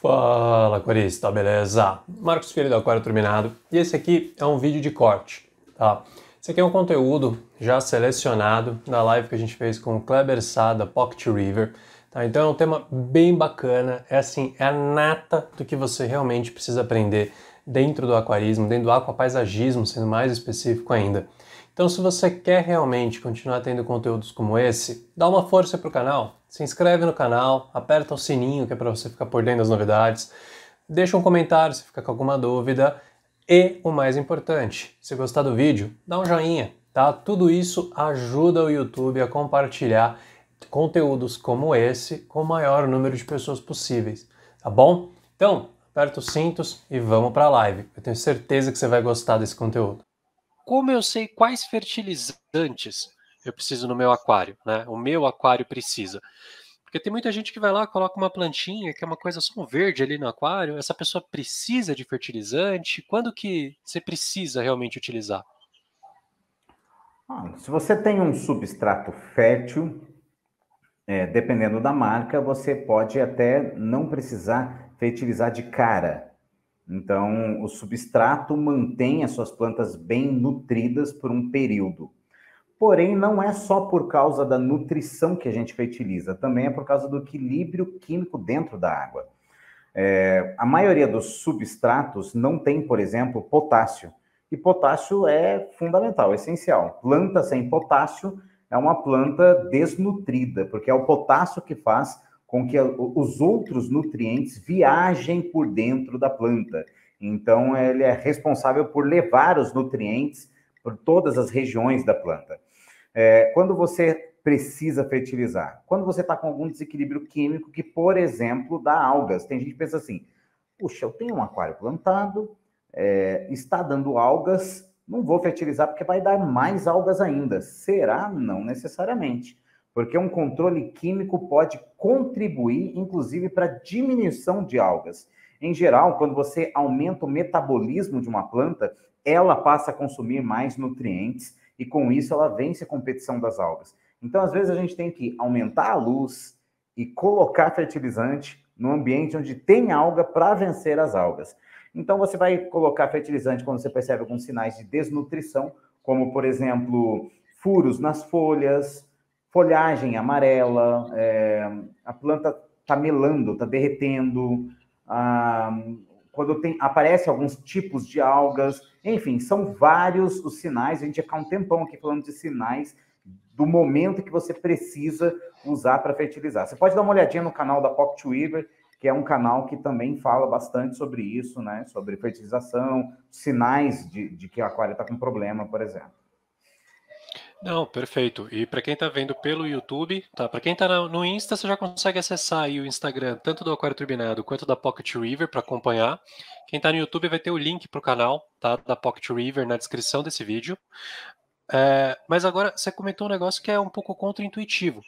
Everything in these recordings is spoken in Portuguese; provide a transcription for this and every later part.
Fala, aquarista, beleza? Marcos Filho do Aquário Turbinado, e esse aqui é um vídeo de corte, tá? Esse aqui é um conteúdo já selecionado da live que a gente fez com o Kleber Sá da Pocket River, tá? Então é um tema bem bacana, é assim, é a nata do que você realmente precisa aprender dentro do aquarismo, dentro do aquapaisagismo, sendo mais específico ainda. Então, se você quer realmente continuar tendo conteúdos como esse, dá uma força pro canal, se inscreve no canal, aperta o sininho que é para você ficar por dentro das novidades, deixa um comentário se ficar com alguma dúvida e, o mais importante, se gostar do vídeo, dá um joinha, tá? Tudo isso ajuda o YouTube a compartilhar conteúdos como esse com o maior número de pessoas possíveis, tá bom? Então, aperta os cintos e vamos para a live. Eu tenho certeza que você vai gostar desse conteúdo. Como eu sei quais fertilizantes eu preciso no meu aquário, né? O meu aquário precisa. Porque tem muita gente que vai lá, coloca uma plantinha, que é uma coisa só um verde ali no aquário. Essa pessoa precisa de fertilizante? Quando que você precisa realmente utilizar? Se você tem um substrato fértil, dependendo da marca, você pode até não precisar fertilizar de cara. Então, o substrato mantém as suas plantas bem nutridas por um período. Porém, não é só por causa da nutrição que a gente fertiliza, também é por causa do equilíbrio químico dentro da água. A maioria dos substratos não tem, por exemplo, potássio. E potássio é fundamental, essencial. Planta sem potássio é uma planta desnutrida, porque é o potássio que faz com que os outros nutrientes viajem por dentro da planta. Então, ele é responsável por levar os nutrientes por todas as regiões da planta. Quando você precisa fertilizar? Quando você está com algum desequilíbrio químico que, por exemplo, dá algas. Tem gente que pensa assim, puxa, eu tenho um aquário plantado, está dando algas, não vou fertilizar porque vai dar mais algas ainda. Será? Não necessariamente. Porque um controle químico pode contribuir, inclusive, para a diminuição de algas. Em geral, quando você aumenta o metabolismo de uma planta, ela passa a consumir mais nutrientes e, com isso, ela vence a competição das algas. Então, às vezes, a gente tem que aumentar a luz e colocar fertilizante no ambiente onde tem alga para vencer as algas. Então, você vai colocar fertilizante quando você percebe alguns sinais de desnutrição, como, por exemplo, furos nas folhas, folhagem amarela, a planta está melando, está derretendo, quando aparece alguns tipos de algas, enfim, são vários os sinais. A gente ia ficar um tempão aqui falando de sinais do momento que você precisa usar para fertilizar. Você pode dar uma olhadinha no canal da Pocket River, que é um canal que também fala bastante sobre isso, né? Sobre fertilização, sinais de que o aquário está com problema, por exemplo. Não, perfeito. E para quem está vendo pelo YouTube, tá? Para quem está no Insta, você já consegue acessar aí o Instagram tanto do Aquário Turbinado quanto da Pocket River para acompanhar. Quem está no YouTube vai ter o link para o canal, tá? Da Pocket River na descrição desse vídeo. Mas agora você comentou um negócio que é um pouco contra-intuitivo,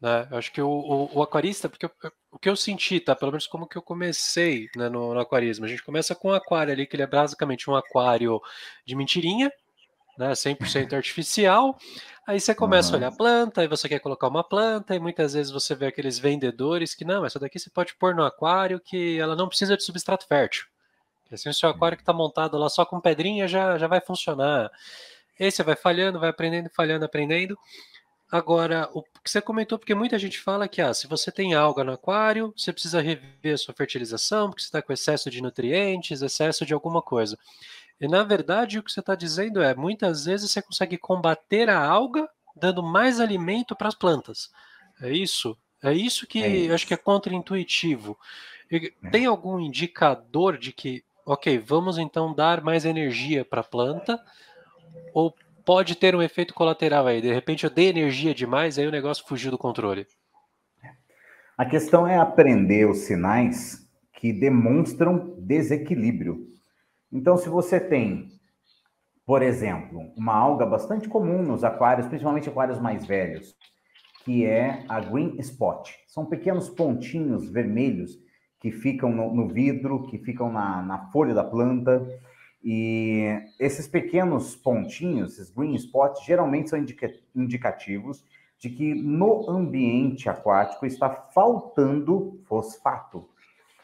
né? Eu acho que o aquarista, porque o que eu senti, tá? Pelo menos como que eu comecei, né, no aquarismo. A gente começa com um aquário ali, que ele é basicamente um aquário de mentirinha, né, 100% artificial. Aí você começa a olhar a planta, aí você quer colocar uma planta, e muitas vezes você vê aqueles vendedores que, não, essa daqui você pode pôr no aquário, que ela não precisa de substrato fértil. Assim, o seu aquário que está montado lá só com pedrinha já vai funcionar. Aí você vai falhando, vai aprendendo, falhando, aprendendo. Agora, o que você comentou, porque muita gente fala que se você tem alga no aquário, você precisa rever a sua fertilização, porque você está com excesso de nutrientes, excesso de alguma coisa. E na verdade, o que você está dizendo é, muitas vezes você consegue combater a alga dando mais alimento para as plantas. É isso? É isso que eu acho que é contra-intuitivo. Tem algum indicador de que, ok, vamos então dar mais energia para a planta, ou pode ter um efeito colateral aí? De repente eu dei energia demais, aí o negócio fugiu do controle. A questão é aprender os sinais que demonstram desequilíbrio. Então, se você tem, por exemplo, uma alga bastante comum nos aquários, principalmente aquários mais velhos, que é a green spot. São pequenos pontinhos vermelhos que ficam no vidro, que ficam na folha da planta. E esses pequenos pontinhos, esses green spots, geralmente são indicativos de que no ambiente aquático está faltando fosfato.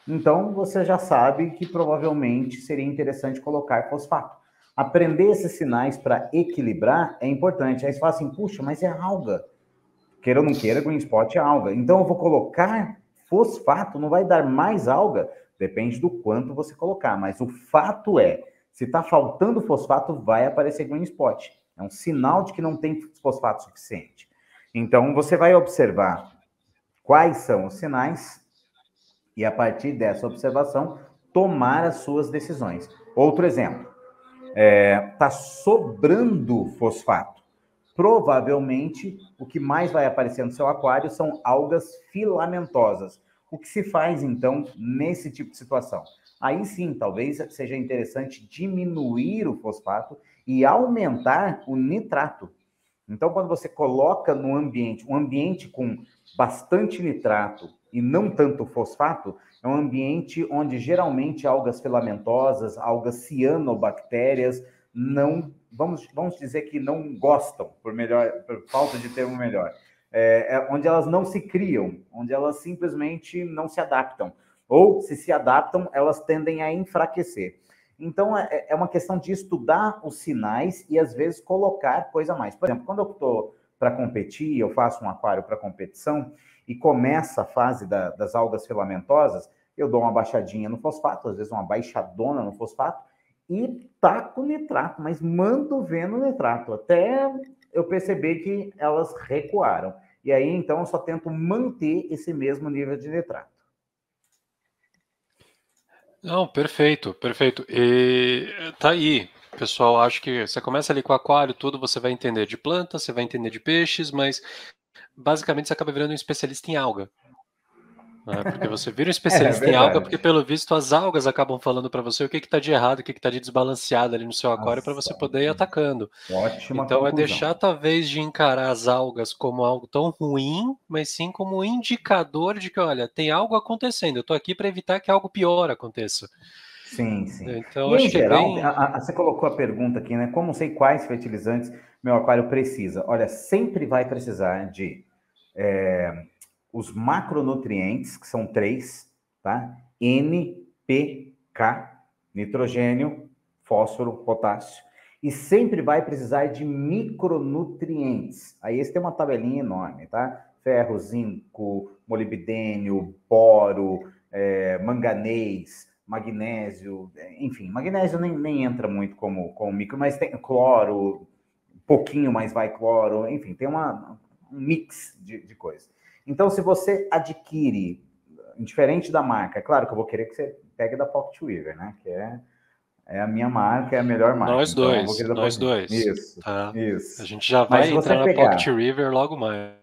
Então, você já sabe que provavelmente seria interessante colocar fosfato. Aprender esses sinais para equilibrar é importante. Aí você fala assim, puxa, mas é alga. Queira ou não queira, green spot é alga. Então, eu vou colocar fosfato, não vai dar mais alga? Depende do quanto você colocar. Mas o fato é, se está faltando fosfato, vai aparecer green spot. É um sinal de que não tem fosfato suficiente. Então, você vai observar quais são os sinais e, a partir dessa observação, tomar as suas decisões. Outro exemplo, está sobrando fosfato. Provavelmente, o que mais vai aparecer no seu aquário são algas filamentosas. O que se faz, então, nesse tipo de situação? Aí sim, talvez seja interessante diminuir o fosfato e aumentar o nitrato. Então, quando você coloca no ambiente, um ambiente com bastante nitrato e não tanto fosfato, é um ambiente onde geralmente algas filamentosas, algas cianobactérias, não, vamos dizer que não gostam, por falta de termo melhor, onde elas não se criam, onde elas simplesmente não se adaptam. Ou, se adaptam, elas tendem a enfraquecer. Então, é uma questão de estudar os sinais e, às vezes, colocar coisa a mais. Por exemplo, quando eu estou para competir, eu faço um aquário para competição e começa a fase das algas filamentosas, eu dou uma baixadinha no fosfato, às vezes uma baixadona no fosfato, e taco nitrato, mas mando ver no nitrato, até eu perceber que elas recuaram. E aí, então, eu só tento manter esse mesmo nível de nitrato. Não, perfeito, perfeito. E tá aí, pessoal, acho que você começa ali com aquário, tudo, você vai entender de plantas, você vai entender de peixes, mas basicamente você acaba virando um especialista em alga. Né? Porque você vira um especialista em alga, porque pelo visto as algas acabam falando para você o que está de errado, o que está de desbalanceado ali no seu aquário para você poder ir atacando. Ótima então conclusão. É deixar talvez de encarar as algas como algo tão ruim, mas sim como um indicador de que, olha, tem algo acontecendo, eu estou aqui para evitar que algo pior aconteça. Sim, sim. Então, e acho em geral, que você colocou a pergunta aqui, né? Como sei quais fertilizantes meu aquário precisa? Olha, sempre vai precisar de os macronutrientes, que são 3, tá? N, P, K, nitrogênio, fósforo, potássio. E sempre vai precisar de micronutrientes. Aí esse tem uma tabelinha enorme, tá? Ferro, zinco, molibdênio, boro, manganês, magnésio, enfim, magnésio nem entra muito como micro, mas tem cloro, um pouquinho mais vai cloro, enfim, tem um mix de coisas. Então, se você adquire, diferente da marca, é claro que eu vou querer que você pegue da Pocket Weaver, né? Que é a minha marca, é a melhor marca. Nós então, dois. Isso, tá? isso. A gente já vai entrar na Pocket Weaver logo mais.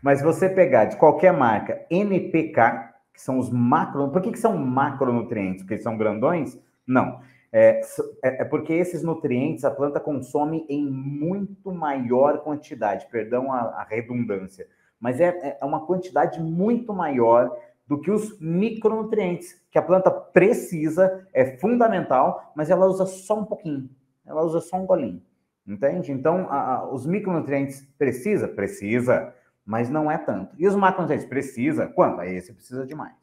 Mas você pegar de qualquer marca NPK, que são os macro... Por que são macronutrientes? Porque são grandões? Não. É porque esses nutrientes a planta consome em muito maior quantidade, perdão a redundância, mas é uma quantidade muito maior do que os micronutrientes, que a planta precisa, é fundamental, mas ela usa só um pouquinho, ela usa só um golinho, entende? Então, os micronutrientes precisa, mas não é tanto. E os macronutrientes precisa, quanto? Aí esse precisa demais.